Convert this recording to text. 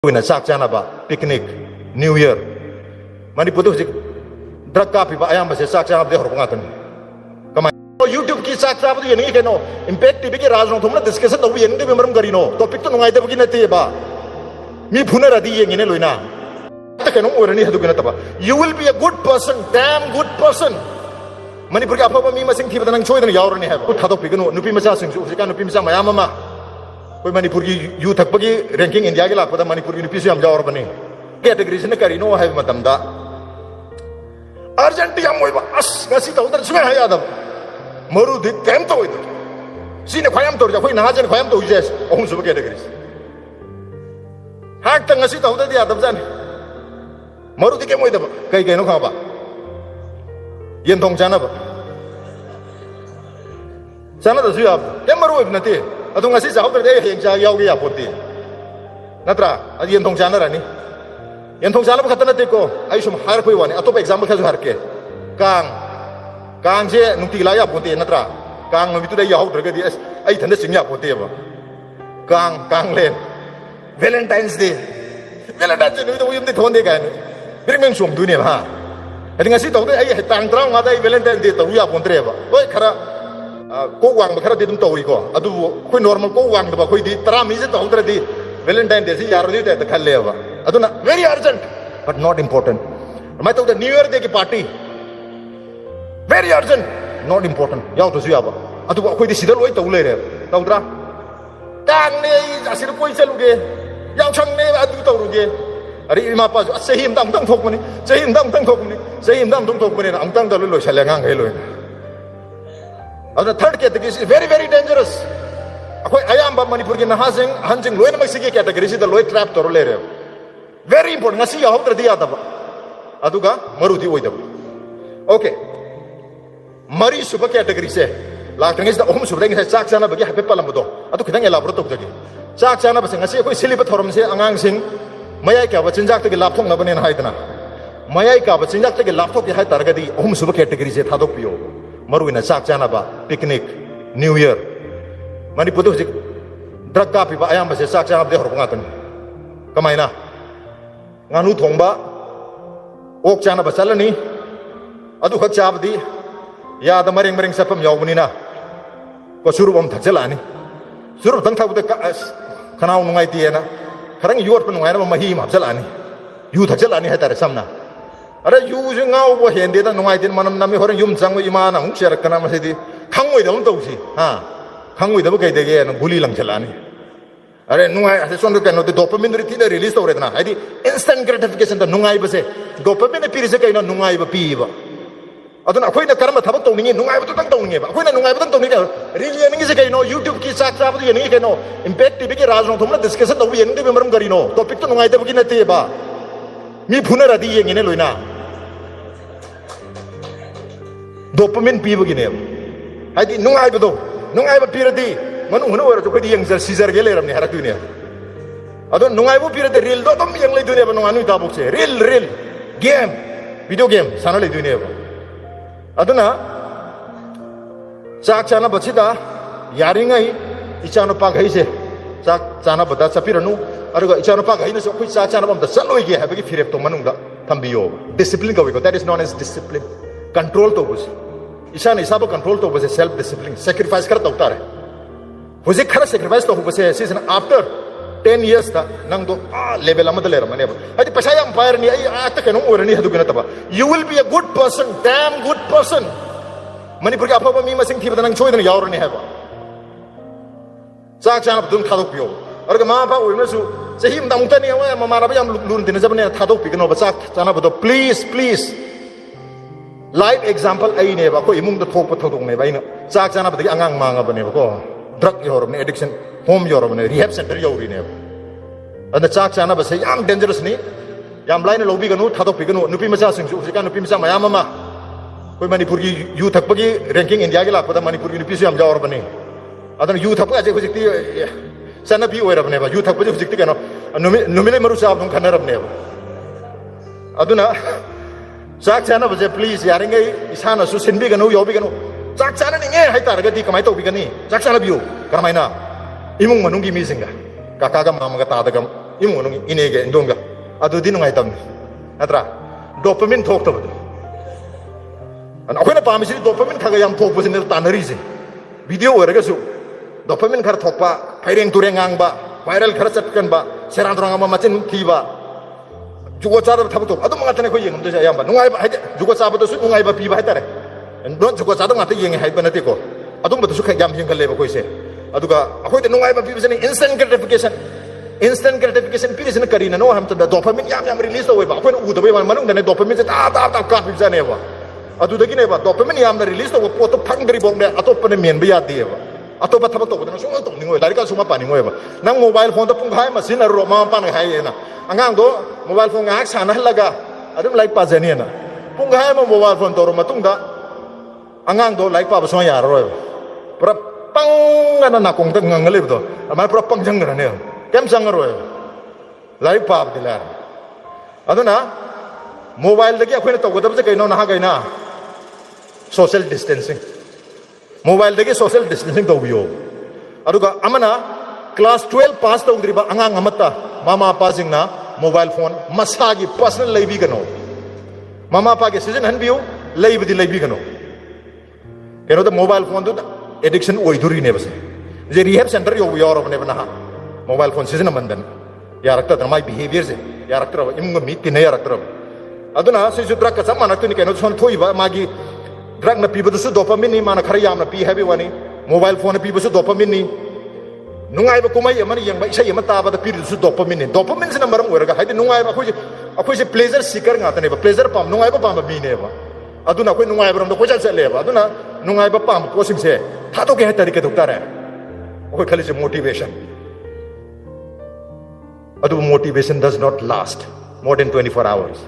na sak chana ba picnic new year manipur to drug ka pi ba ayam ba se sak chana de hor nga tan kamai youtube ki sak chana bu ye ni ke no impact tv ki rajno thumna discussion do ye ni be maram gari no topic to ngai de bu ki na te ba mi phuna ra di ye ni ne loina ta ke no orani hadu gina ta ba you will be a good person, damn good person. manipur ka apa ba mi masing thi ba nang choi da yaw ni ha ba thado pi gano nupi macha sing su ka nupi macha mayam ma कोई मणिपुर की youth थकप की ranking India के लाख मणिपुर की नुपी हम जाओ बने category से करीनो है अर्जेंटी अस सुबह है यादव मरुदी कैम तो सीने ख्वाम तौर अखोई नहाजन ख्वाम तो अहम सुबह कैटेगरी हाक तौदी यादव जाने मरुदी कैम होदब कई कईनो खाब येंथों चानब चानदसु याब कैम मरु नते अदुंग असी जाहौद्रदे हेंग जा यावगे यापोते नत्रा अदि येंथों चानरानी येंथों चानब खत नते को आई सुम हार कोई वानी अतोप एग्जांपल खजु हारके कांग जे नुंति ला यापोते नत्रा कांग नबितुदे याहौद्रगदि आई थंदे सिंग यापोते बा कांग लेन वैलेंटाइन्स डे नुबितो युमदे थोंदे गायन बिरमें सुम दुने बा अदि ngasi तौदे आई तांग त्रांग ngada वैलेंटाइन डे तौ यापोंत्रे बा ओय खरा को वांग खरा दे तुम तौरी को अदु कोई नॉर्मल को वांग दबा कोई दी तरा मी से तौद्रदी वैलेंटाइन डे से यारोदी ते खल्ले बा अदुना very urgent but not important मैं तो न्यू ईयर डे की party very urgent not important याव तो सुयाबा अदु कोई दी सिदल ओय तौ लेरे तौद्रा कांग ने असिर कोई चलुगे याव छंग ने अदु तौरुगे अरे इमा पास सही हमदम तंग थोकमनी सही हमदम तंग थोकमनी हमदम दल लो छले ngang hey low the third category is very very dangerous. अखोई अयाम्बा मणिपुर की नहाजिंग हंजिंग लोइन मक्सिकी कैटेगरी से लोइ ट्रैप तोर ले रहे very important ngasi yahdrdi yadaba aduga marudi oidab okay mari suba category se laktangis da ohum subdeng se chak chana bagi hape palamdo adu khidang elabro tok jagi chak chana base ngasi koi siliba thorom se angang sing mayai ka ba chinjak te lapthong na bane na haidna mayai ka ba chinjak te lapthok ke hai targadi ohum suba category se thadok piyo मरुना चाक चानबा picnic new year Manipur तो drug का पीब अयाम से चाक चानब हर गातन कमायना Ganu थोंबा okay चानब चलनी अदु खक चाबदी याद मरेंग मरेंग सफम यावबनीना को सुरुबम थचलानी सुरुब तंग थाबुद Khanaw नुंगाइतीना Kharang vote प नुंगायना मही माबचलानी यू थचलानी है तारे समना अरे यूज गाँव वो हेंदे दा नुंगाई दिन मनम नमी होरन युम संग इमा ना हुं शेर कना मसेदी खंगोय दम तौसी हां खंगोय दब कई देगे न गुली लंगचलानी अरे नुंगाई असे सोन कनो द डोपामिन रि थिदा रिलीज तौरे ना हाइदी इंस्टेंट ग्रेटिफिकेशन द नुंगाई बसे डोपामिन पिरिसे कइना नुंगाई ब पीबा अदुन अखोइना करम थबक तौनिंगे नुंगाई ब तंग तौनिंगे बा अखोइना नुंगाई ब तंग तौनिंगे रिलियनिंग से कइनो यूट्यूब की साथ साथ ये नहीं कइनो इंपैक्ट टीवी के राजनो थुमना डिस्कशन दब ये नहीं बेमरम करिनो टॉपिक तो नुंगाई दब की नते बा मी फुना रदी ये ने लोइना डोपामिन पीबगिने हाइदी नुंगाइबदो नुंगाइब पीरदी मनु हुन ओर जो खदि यंग सीजर गे लेरमने हरक्तुने अदो नुंगाइबो पीरदे रील दो दम यंग लेदुने बा नुंगानु दाबुकसे रील गेम वीडियो गेम साना लेदुने बा अदुना चाक चाना बचिदा यारिंगाई इचानो पा गइसे चाक चाना बदा चपिरनु अरुगा इचानो पा गइने सो खुइ चाक चाना बम द चलोइगे हाबगी फिरेप तो मनुंगा थंबियो डिसिप्लिन कविको that is known as discipline control तो बस ईशा ने इसाबो कंट्रोल तो बस सेल्फ डिसिप्लिन सेक्रीफाइस कर तो तारे हुजे खरा सेक्रीफाइस तो बस सीजन आफ्टर 10 years ता नंग दो लेवल अमद लेर मने हदि पैसा एम्पायर नि आई आत कनो ओरनी हदु गना तबा you will be a good person damn good person Manipur के अफबा मी मसिंग थी नंग छोइदन यावरनी हैबा चाक चाना दुम थादो पियो और मा बा ओइनसु सही मदमुतनी वा ममाराबा याम लुन दिन जबने थादो पिगनो बचाक चाना बदो प्लीज लाइव एग्जाम्पल आई ने बा को इमुंग द थोप थोदों ने बाइना चाक चाना बदि अंगांग मांगा बने बको ड्रग योरबने एडिक्शन होम योरबने रिहैब सेंटर योरी ने अन चाक चाना बसे याम डेंजरस नि याम लाइन लोबी गनु थादो पिगनु नुपी मचा सिंग उसिका नुपी मचा मयाम मा कोई मणिपुर की यूथ थकपगी रैंकिंग इंडिया के लापदा मणिपुर की नुपी से याम जावरबने अदन यूथ थकप अजे हुजिकती सना भी ओरबने बा यूथ थकपजी हुजिकती कनो नुमिले मरु साब नु खनरबने अदुना चाक चाना बजे प्लीज यारेंगे इसाना सु सिनबी गनु योबी गनु चाक चाना निगे हाय तारगदी कमाय तोबी गनी चाक चाना बियो करमायना इमुंग मनुंगी मीसिंगा काका गा मामा गा तादगम imu inege indonga adu di nungai tam natra dopamine thok to an akhona pamisi dopamine khaga yam thok busin tanari se video oraga su dopamine khar thokpa phaireng tureng angba viral khar chatkan ba serang turang ma machin thiba jugo char thab to adu manga tane ko yeng do yam ba nungai ba jugo chaba do su nungai ba pi ba tare don jugo chada ngata yeng hai ba nate ko adu ba su khayam yeng kale ba ko se aduga akhoi de nungai ba pi ba instant gratification pi sene karina no ham ta dopamine yam release to ba akhoi u do ba manung dane dopamine se ta ka pi jane ba adu dagi ne ba dopamine yam na release to po to phang dri bong ne atop ne men ba ya de ba atop thab to ba so to ning oi dari ka suma pa ning oi ba nang mobile phone to pung khai ma sin ro ma pa ne hai na angang do mobile phone ngak sana laga adum like pa jani na pung khai ma mobile phone to ro matung da angang do like pa ba so ya ro pra pang na kong ta ngang le do ma pra pang jang na ne kem sang ro like pa ba dila aduna mobile dagi akhoi na to godab je kaino na ha gaina social distancing mobile dagi social distancing to biyo aduga amana class 12 pass to driba angang amata mama pa jingna mobile phone masagi personal leibi gano mama pa ge season han biyo leibdi leibi gano keno the mobile phone to addiction oiduri ne base je rehab center yo Europe ne bana mobile phone season mandan yarakta my behavior se yarakta imung mi tin yarakta aduna se drug ka samana tu ni keno son thoiba magi drug na piba su dopamine ni mana khari yam na pi habi wani mobile phone na piba su dopamine ni nungai ba kumai amani yang ba isai ama ta ba da pi su dopamine se na maram oraga haidi nungai ba khoi se pleasure seeker nga ta ne ba pleasure pam nungai ba pam ba mi ne ba aduna khoi nungai ba ram do khoi chal le ba aduna nungai ba pam ko sim se tha to ke ha tari ke dokta re khoi khali se motivation adu motivation does not last more than 24 hours